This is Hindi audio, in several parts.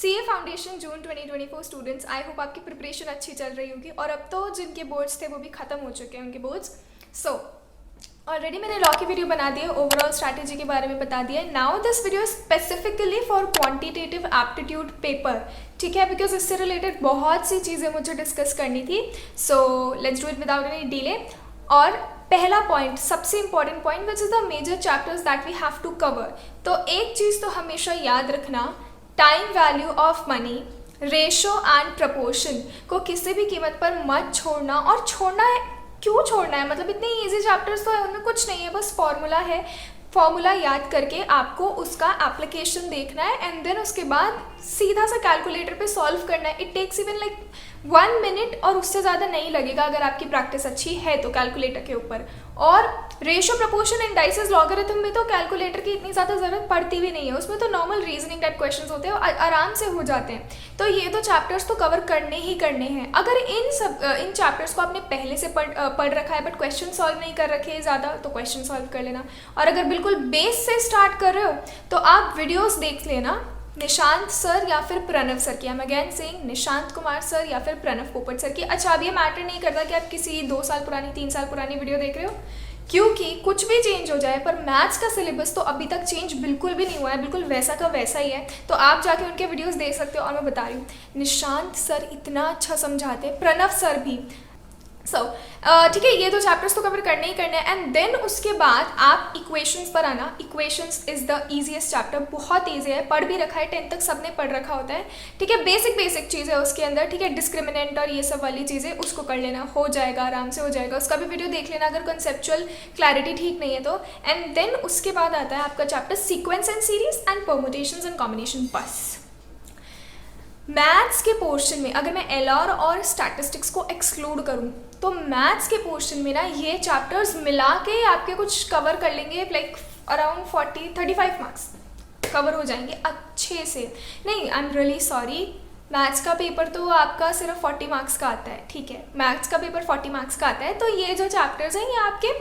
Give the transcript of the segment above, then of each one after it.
CA foundation June 2024 students, I hope आपकी प्रिपरेशन अच्छी चल रही होगी। और अब तो जिनके बोर्ड्स थे वो भी ख़त्म हो चुके हैं उनके बोर्ड्स। सो ऑलरेडी मैंने लॉ की वीडियो बना दी है, ओवरऑल स्ट्रैटेजी के बारे में बता दिया है। Now this video specifically for quantitative aptitude paper, ठीक है, बिकॉज इससे रिलेटेड बहुत सी चीज़ें मुझे डिस्कस करनी थी। So let's do it without any delay. और पहला पॉइंट, सबसे important point, which is the major chapters that we have to cover. तो एक चीज़ तो हमेशा याद रखना, time value of money, ratio and proportion को किसी भी कीमत पर मत छोड़ना। और छोड़ना है, क्यों छोड़ना है, मतलब इतने इजी चैप्टर्स तो है, उनमें कुछ नहीं है, बस फॉर्मूला है। फॉर्मूला याद करके आपको उसका एप्लीकेशन देखना है एंड देन उसके बाद सीधा सा कैलकुलेटर पे सॉल्व करना है। It takes even like 1 minute और उससे ज़्यादा नहीं लगेगा अगर आपकी प्रैक्टिस अच्छी है तो कैलकुलेटर के ऊपर। और रेशो, प्रपोर्शन, इंडाइसेस, लॉगरिथम में तो कैलकुलेटर की इतनी ज़्यादा ज़रूरत पड़ती भी नहीं है, उसमें तो नॉर्मल रीजनिंग टाइप क्वेश्चंस होते हैं, आराम से हो जाते हैं। तो ये तो चैप्टर्स तो कवर करने ही करने हैं। अगर इन चैप्टर्स को आपने पहले से पढ़ रखा है बट क्वेश्चन सॉल्व नहीं कर रखे ज़्यादा, तो क्वेश्चन सॉल्व कर लेना। और अगर बिल्कुल बेस से स्टार्ट कर रहे हो तो आप वीडियोज़ देख लेना निशांत सर या फिर प्रणव सर की। I am again saying Nishant Kumar sir या फिर प्रणव पोपट सर की। अच्छा, अब ये मैटर नहीं करता कि आप किसी 2 साल पुरानी 3 साल पुरानी वीडियो देख रहे हो, क्योंकि कुछ भी चेंज हो जाए पर मैथ्स का सिलेबस तो अभी तक चेंज बिल्कुल भी नहीं हुआ है, बिल्कुल वैसा का वैसा ही है। तो आप जाके उनके वीडियोस देख सकते हो। और मैं बता रही हूँ, निशांत सर इतना अच्छा समझाते हैं, प्रणव सर भी। ठीक है, ये 2 चैप्टर्स तो कवर करने ही करने हैं। एंड देन उसके बाद आप इक्वेशंस पर आना। Equations is the easiest chapter, बहुत ईजी है, पढ़ भी रखा है, 10th तक सबने पढ़ रखा होता है, ठीक है। बेसिक चीज़ है उसके अंदर, ठीक है। डिस्क्रिमिनेंट और ये सब वाली चीज़ें उसको कर लेना, हो जाएगा, आराम से हो जाएगा। उसका भी वीडियो देख लेना अगर कंसेप्चुअल क्लैरिटी ठीक नहीं है तो। एंड देन उसके बाद आता है आपका chapter sequence and series and permutations and combination. बस मैथ्स के पोर्शन में अगर मैं एलआर और स्टैटिस्टिक्स को एक्सक्लूड करूं तो मैथ्स के पोर्शन में ना ये चैप्टर्स मिला के आपके कुछ कवर कर लेंगे, लाइक अराउंड 35 मार्क्स कवर हो जाएंगे अच्छे से। नहीं, I am really sorry, maths का पेपर तो आपका सिर्फ 40 मार्क्स का आता है, ठीक है। मैथ्स का पेपर 40 मार्क्स का आता है, तो ये जो चैप्टर्स हैं ये आपके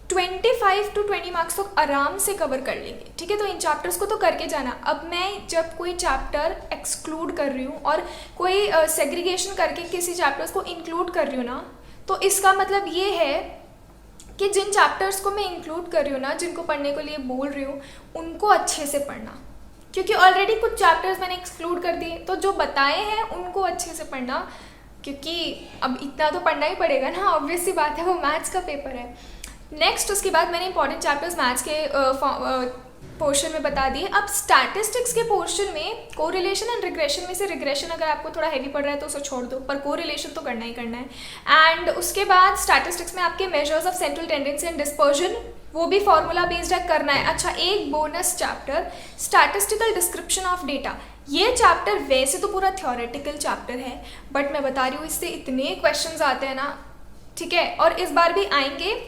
25 to 20 मार्क्स तो आराम से कवर कर लेंगे, ठीक है। तो इन चैप्टर्स को तो करके जाना। अब मैं जब कोई चैप्टर एक्सक्लूड कर रही हूँ और कोई सेग्रीगेशन करके किसी चैप्टर्स को इंक्लूड कर रही हूँ ना, तो इसका मतलब ये है कि जिन चैप्टर्स को मैं इंक्लूड कर रही हूँ ना, जिनको पढ़ने के लिए बोल रही हूँ, उनको अच्छे से पढ़ना, क्योंकि ऑलरेडी कुछ चैप्टर्स मैंने एक्सक्लूड कर दिए, तो जो बताए हैं उनको अच्छे से पढ़ना, क्योंकि अब इतना तो पढ़ना ही पड़ेगा ना, ऑब्वियस सी बात है, वो मैथ्स का पेपर है। नेक्स्ट उसके बाद मैंने इंपॉर्टेंट चैप्टर्स मैथ्स के पोर्शन में बता दिए। अब स्टैटिस्टिक्स के पोर्शन में कोरिलेशन एंड रिग्रेशन में से रिग्रेशन अगर आपको थोड़ा हैवी पड़ रहा है तो उसे छोड़ दो, पर कोरिलेशन तो करना ही करना है। एंड उसके बाद स्टैटिस्टिक्स में आपके measures of central tendency and dispersion, वो भी फॉर्मूला बेस्ड है, करना है। अच्छा, एक bonus chapter statistical description of data. ये चैप्टर वैसे तो पूरा थ्योरेटिकल चैप्टर है, बट मैं बता रही हूँ इससे इतने क्वेश्चंस आते हैं ना, ठीक है, और इस बार भी आएंगे,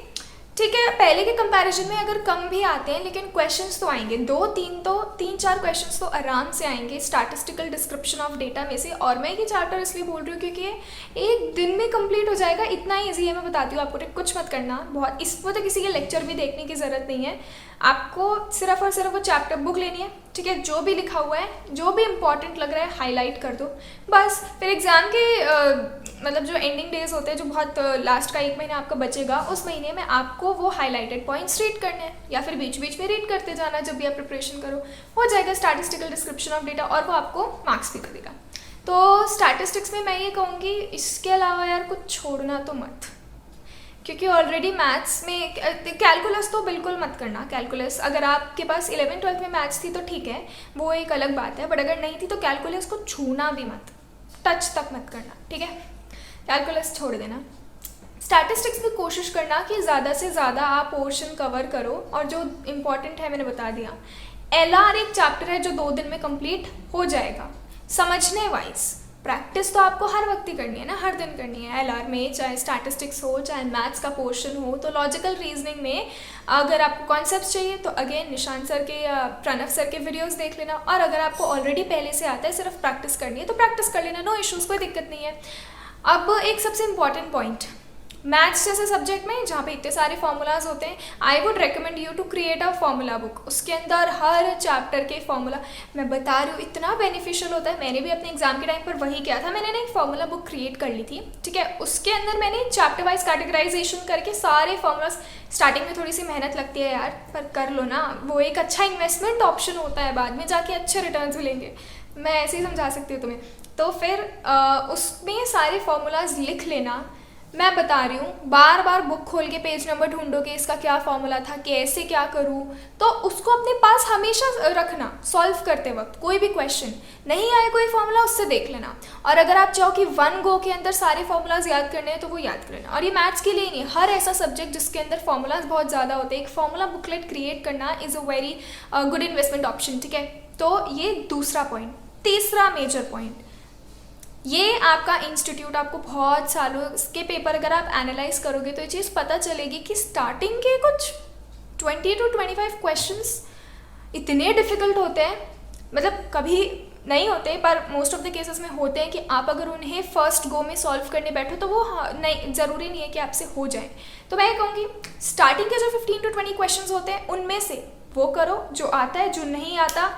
ठीक है। पहले के कंपैरिजन में अगर कम भी आते हैं लेकिन क्वेश्चंस तो आएंगे, 3-4 क्वेश्चंस तो आराम से आएंगे स्टैटिस्टिकल डिस्क्रिप्शन ऑफ डेटा में से। और मैं ये चैप्टर इसलिए बोल रही हूँ क्योंकि ये एक दिन में कंप्लीट हो जाएगा, इतना ईजी है, मैं बताती हूँ आपको, कुछ मत करना बहुत। इसमें तो किसी के लेक्चर भी देखने की ज़रूरत नहीं है, आपको सिर्फ और सिर्फ वो चैप्टर बुक लेनी है, ठीक है। जो भी लिखा हुआ है, जो भी इंपॉर्टेंट लग रहा है, हाईलाइट कर दो बस। फिर एग्ज़ाम के मतलब जो एंडिंग डेज होते हैं, जो बहुत लास्ट का 1 महीना आपका बचेगा, उस महीने में आपको वो हाईलाइटेड पॉइंट्स रीड करने हैं, या फिर बीच बीच में रीड करते जाना जब भी आप प्रिपरेशन करो, हो जाएगा स्टैटिस्टिकल डिस्क्रिप्शन ऑफ डेटा, और वो आपको मार्क्स भी देगा। तो स्टैटिस्टिक्स में मैं ये कहूँगी, इसके अलावा यार कुछ छोड़ना तो मत, क्योंकि ऑलरेडी मैथ्स में कैलकुलस तो बिल्कुल मत करना। कैलकुलस अगर आपके पास 11th-12th में मैथ्स थी तो ठीक है, वो एक अलग बात है, बट अगर नहीं थी तो कैलकुलस को छूना भी मत, टच तक मत करना, ठीक है। कैलकुलस छोड़ देना। स्टैटिस्टिक्स में कोशिश करना कि ज़्यादा से ज़्यादा आप पोर्शन कवर करो, और जो इम्पॉर्टेंट है मैंने बता दिया। एलआर एक चैप्टर है जो 2 दिन में कंप्लीट हो जाएगा समझने वाइज। प्रैक्टिस तो आपको हर वक्त ही करनी है ना, हर दिन करनी है एलआर में, चाहे स्टैटिस्टिक्स हो चाहे मैथ्स का पोर्शन हो। तो लॉजिकल रीजनिंग में अगर आपको कॉन्सेप्ट्स चाहिए तो अगेन निशांत सर के या प्रणव सर के वीडियोस देख लेना, और अगर आपको ऑलरेडी पहले से आता है, सिर्फ प्रैक्टिस करनी है तो प्रैक्टिस कर लेना, नो इश्यूज़, कोई दिक्कत नहीं है। अब एक सबसे इम्पॉर्टेंट पॉइंट, मैथ्स जैसे सब्जेक्ट में जहाँ पे इतने सारे फॉर्मूलाज होते हैं, I would recommend you to create a formula book. उसके अंदर हर चैप्टर के फॉर्मूला, मैं बता रही हूँ इतना बेनिफिशियल होता है। मैंने भी अपने एग्जाम के टाइम पर वही किया था, मैंने ना एक फॉर्मूला बुक क्रिएट कर ली थी, ठीक है। उसके अंदर मैंने चैप्टर वाइज कैटेगराइजेशन करके सारे फॉर्मूलाज, स्टार्टिंग में थोड़ी सी मेहनत लगती है यार, पर कर लो ना, वो एक अच्छा इन्वेस्टमेंट ऑप्शन होता है, बाद में जाके अच्छे रिटर्न्स मिलेंगे। मैं ऐसे ही समझा सकती हूँ तुम्हें। तो फिर उसमें सारे फॉर्मूलाज लिख लेना। मैं बता रही हूँ, बार बार बुक खोल के पेज नंबर ढूंढोगे इसका क्या फॉर्मूला था, कैसे क्या करूँ, तो उसको अपने पास हमेशा रखना। सॉल्व करते वक्त कोई भी क्वेश्चन नहीं आए, कोई फॉर्मूला उससे देख लेना। और अगर आप चाहो कि वन गो के अंदर सारे फॉर्मूलाज याद करने हैं तो वो याद कर लेना। और ये मैथ्स के लिए नहीं, हर ऐसा सब्जेक्ट जिसके अंदर फॉर्मूलाज बहुत ज़्यादा होते हैं, एक फॉर्मूला बुकलेट क्रिएट करना is a very good investment option, ठीक है। तो ये दूसरा पॉइंट। तीसरा मेजर पॉइंट, ये आपका इंस्टीट्यूट आपको बहुत सालों के पेपर अगर आप एनालाइज करोगे तो ये चीज़ पता चलेगी कि स्टार्टिंग के कुछ 20 to 25 क्वेश्चंस इतने डिफ़िकल्ट होते हैं, मतलब कभी नहीं होते पर मोस्ट ऑफ द केसेस में होते हैं, कि आप अगर उन्हें फर्स्ट गो में सॉल्व करने बैठो तो वो नहीं, ज़रूरी नहीं है कि आपसे हो जाए। तो मैं कहूँगी स्टार्टिंग के जो 15 to 20 क्वेश्चंस होते हैं उनमें से वो करो, जो आता है, जो नहीं आता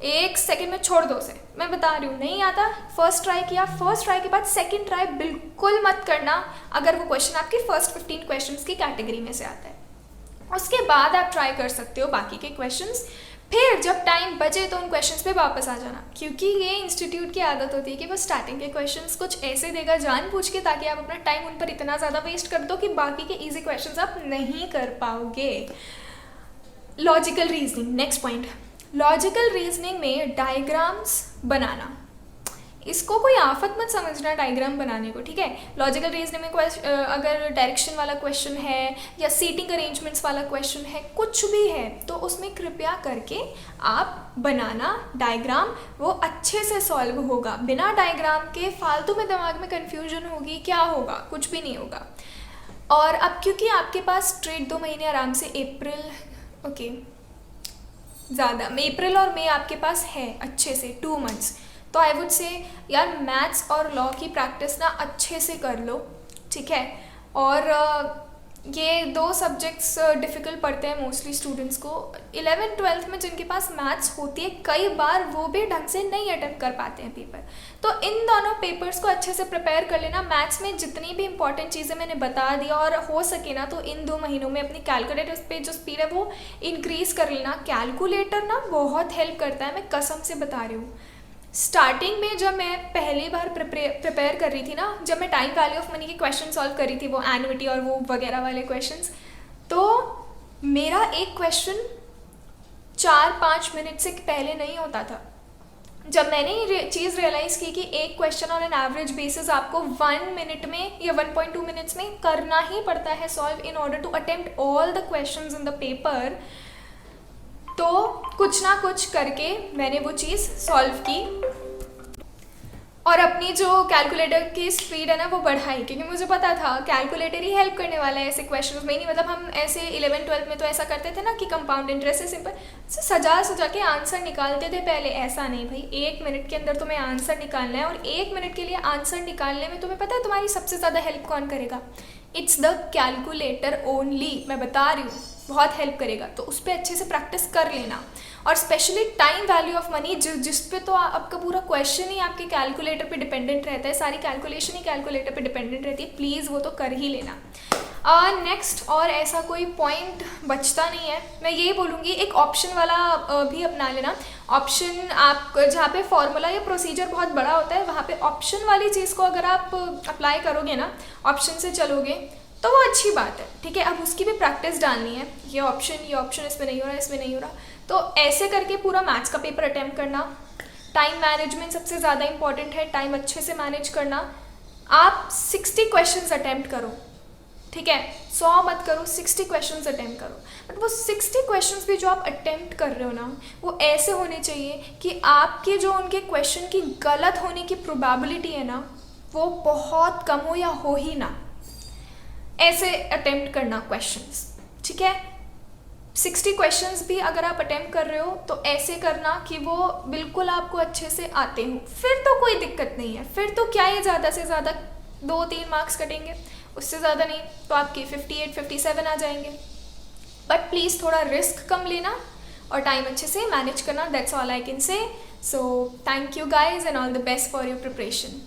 1 सेकेंड में छोड़ दो उसे। मैं बता रही हूँ, नहीं आता फर्स्ट ट्राई किया, फर्स्ट ट्राई के बाद सेकंड ट्राई बिल्कुल मत करना अगर वो क्वेश्चन आपके फर्स्ट 15 क्वेश्चंस की कैटेगरी में से आता है। उसके बाद आप ट्राई कर सकते हो बाकी के क्वेश्चंस, फिर जब टाइम बचे तो उन क्वेश्चंस पे वापस आ जाना। क्योंकि ये इंस्टीट्यूट की आदत होती है कि वो स्टार्टिंग के क्वेश्चंस कुछ ऐसे देगा जानबूझ के, ताकि आप अपना टाइम उन पर इतना ज़्यादा वेस्ट कर दो कि बाकी के ईजी क्वेश्चंस आप नहीं कर पाओगे। Logical reasoning, next point. Logical reasoning में डायग्राम्स बनाना, इसको कोई आफत मत समझना डायग्राम बनाने को, ठीक है। लॉजिकल रीजनिंग में अगर डायरेक्शन वाला क्वेश्चन है या सीटिंग अरेंजमेंट्स वाला क्वेश्चन है, कुछ भी है, तो उसमें कृपया करके आप बनाना डायग्राम, वो अच्छे से सॉल्व होगा। बिना डायग्राम के फालतू में दिमाग में कन्फ्यूजन होगी, क्या होगा, कुछ भी नहीं होगा। और अब क्योंकि आपके पास स्ट्रेट 2 महीने आराम से, ज़्यादा अप्रैल और मई आपके पास है अच्छे से 2 मंथ्स, तो आई वुड से यार मैथ्स और लॉ की प्रैक्टिस ना अच्छे से कर लो, ठीक है। और ये 2 सब्जेक्ट्स डिफ़िकल्ट पड़ते हैं मोस्टली स्टूडेंट्स को। 11th 12th में जिनके पास मैथ्स होती है, कई बार वो भी ढंग से नहीं अटेम्प्ट कर पाते हैं पेपर। तो इन दोनों पेपर्स को अच्छे से प्रिपेयर कर लेना। मैथ्स में जितनी भी इंपॉर्टेंट चीज़ें मैंने बता दिया, और हो सके ना तो इन 2 महीनों में अपनी कैलकुलेटर पे जो स्पीड है वो इंक्रीज़ कर लेना। कैलकुलेटर ना बहुत हेल्प करता है, मैं कसम से बता रही हूँ। स्टार्टिंग में जब मैं पहली बार प्रिपेयर कर रही थी ना, जब मैं टाइम वैल्यू ऑफ मनी के क्वेश्चन सॉल्व कर रही थी, वो एनुइटी और वो वगैरह वाले क्वेश्चंस, तो मेरा एक क्वेश्चन 4-5 मिनट से पहले नहीं होता था। जब मैंने ये चीज़ रियलाइज़ की कि एक question on an average basis आपको 1 मिनट में या 1.2 मिनट्स में करना ही पड़ता है solve in order to attempt all the questions in the paper, तो कुछ ना कुछ करके मैंने वो चीज़ सॉल्व की और अपनी जो कैलकुलेटर की स्पीड है ना वो बढ़ाई, क्योंकि मुझे पता था कैलकुलेटर ही हेल्प करने वाला है ऐसे क्वेश्चंस में। नहीं मतलब हम ऐसे 11th-12th में तो ऐसा करते थे ना कि कंपाउंड इंटरेस्ट से सिंपल से सजा के आंसर निकालते थे पहले। ऐसा नहीं भाई, 1 मिनट के अंदर तुम्हें आंसर निकालना है, और 1 मिनट के लिए आंसर निकालने में तुम्हें पता है तुम्हारी सबसे ज़्यादा हेल्प कौन करेगा? It's the calculator only. मैं बता रही हूँ, बहुत हेल्प करेगा, तो उस पर अच्छे से प्रैक्टिस कर लेना। और specially time value of money जिस पे तो आपका पूरा क्वेश्चन ही आपके कैलकुलेटर पे डिपेंडेंट रहता है, सारी कैलकुलेशन ही कैलकुलेटर पे डिपेंडेंट रहती है, प्लीज़ वो तो कर ही लेना। नेक्स्ट और ऐसा कोई पॉइंट बचता नहीं है। मैं यही बोलूँगी एक ऑप्शन वाला भी अपना लेना। ऑप्शन आप जहाँ पे फॉर्मूला या प्रोसीजर बहुत बड़ा होता है, वहाँ पे ऑप्शन वाली चीज़ को अगर आप अप्लाई करोगे ना, ऑप्शन से चलोगे, तो वो अच्छी बात है, ठीक है। अब उसकी भी प्रैक्टिस डालनी है, ये ऑप्शन इसमें नहीं हो रहा, इसमें नहीं हो रहा, तो ऐसे करके पूरा मैथ्स का पेपर अटेम्प्ट करना। टाइम मैनेजमेंट सबसे ज़्यादा इंपॉर्टेंट है, टाइम अच्छे से मैनेज करना। आप 60 क्वेश्चंस अटेम्प्ट करो, ठीक है, 100 मत करो, 60 क्वेश्चंस अटेम्प्ट करो। बट वो 60 क्वेश्चंस भी जो आप अटेम्प्ट कर रहे हो ना, वो ऐसे होने चाहिए कि आपके जो उनके क्वेश्चन की गलत होने की प्रोबेबिलिटी है ना, वो बहुत कम हो या हो ही ना। ऐसे अटेम्प्ट करना क्वेश्चंस, ठीक है। 60 क्वेश्चंस भी अगर आप अटेम्प्ट कर रहे हो तो ऐसे करना कि वो बिल्कुल आपको अच्छे से आते हो, फिर तो कोई दिक्कत नहीं है, फिर तो क्या ही ज़्यादा से ज़्यादा 2-3 मार्क्स कटेंगे, उससे ज़्यादा नहीं तो आपके 58 57 आ जाएंगे। बट प्लीज़ थोड़ा रिस्क कम लेना और टाइम अच्छे से मैनेज करना, that's all I can say. So thank you guys and all the best for your preparation.